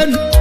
Chop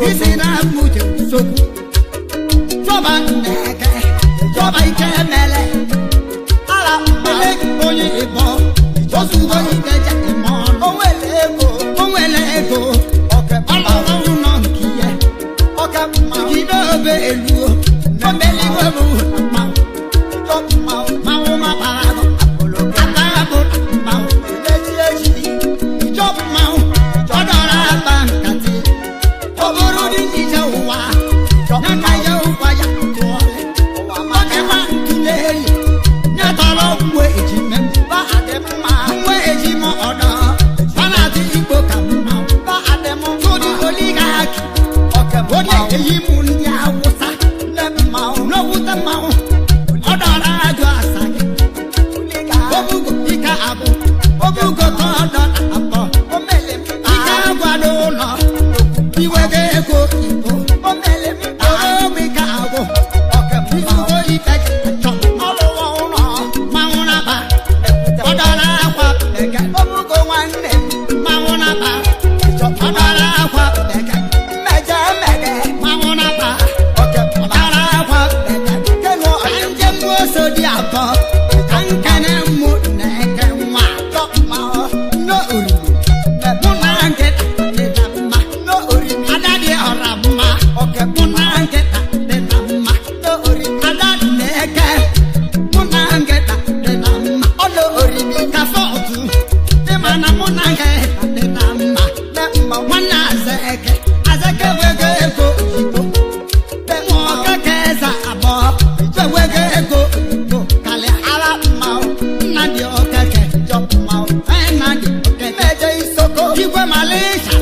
Isina mucho soku. Joba neke, joba ikemele. Ala mele onye ibo. Josu go ikeja imon. Onwele ego. Oke ala uno nkiye. Oke ma kido be elu. Omele webu ma. Ma ma parago. Apolo ma. Eji. Job ma. Odora bankati. Oboro di ijawa. Nana yawa ya tole. Oke ma kileli. Nyatalo mwe eji mem. Ba adema. Mwe eji mo odo. Bana di igbo kamma. Ba ademo. Todi oligaki. Oke bode eyi mundi awusa. Lemma no wuta ma. Odora ajo asage. Obugo ika abu. Obugo todo apo. Omele ika gwado no. Iwege ego ibo. Omele ika abu. Oke izugo ika chop. Olowo no. Mauna ba. Odora akwa ege. Obugo wanne. Mauna ba. Odora akwa ege. Meje mege. Mauna ba. Oke odora akwa ege. Keno anje mwoso di apo. Kankane mu neke nwa. Chop ma. No uri. Muna nke ma. No uri. Adadi orama. Oke muna nke ma. No uri. Adadi neke. Muna nke ma. Olo uri mi kafo otu. Mana muna nke ma. Wana azeke. Azeke wege ego ito. Demo kekeza abo. Wege ego ito. Kale ala ma. Nadi okeke. Jop ma. Nadi okeke. Meje isoko. Igwe Malaysia.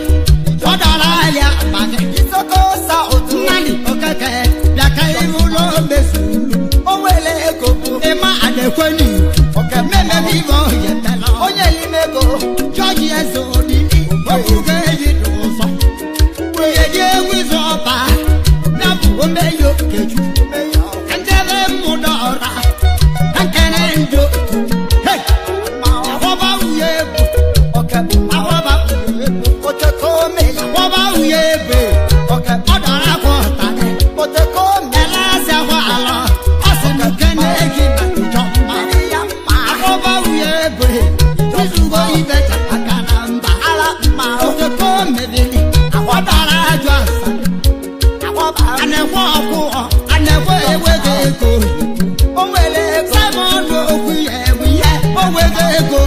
Odara ya bage. Isoko sa otu. Nadi okeke. Biaka irulo bezulu. Owele ego bu. Ema adekweni. Oke meme vivo yetela. Onye limego. George Ezodi. Obuge yidoso. Weye wizoba. Nabu omeyo keju. Kandele mudora. Kankene ndo. Hey. Awoba uyebo. Oke. Awoba uyebo. Ote kome. Awoba uyebo. Oke. Odara kwotane. Ote kome. Elase wala. Osinu kene egina. Joma. Awoba uyebo. Josugo ibeja akanamba. Ala ma. Ote kome vili. Odara ajwasa. Anekwa ọkụọ. Anekwa ewego ego. Onwele ego. Simon okuye wiye. Owego ego.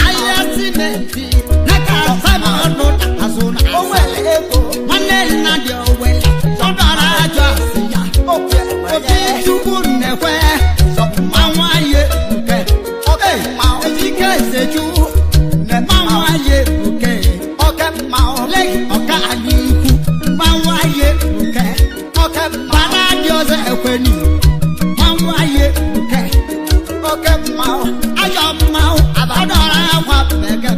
Ahịa simenti. Naka Simon azụna. Onwele ego. Nwanne nna dị owele. Ọdara ajọ asị ya. Obi Chukwu nnekwe. Manwaye nke. Ejike Ezeju. Manwaye nke. Legi ọka anyị ikwu. Manwaye nke. Bana dị ọzọ ekweni. Manwaye nke. Ayọ mmanwụ. Ọdọrọ akwa bege.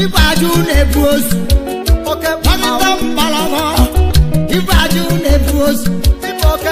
Ibaju na-ebu ozu oke mmalọmọ Ibaju na-ebu ozu oke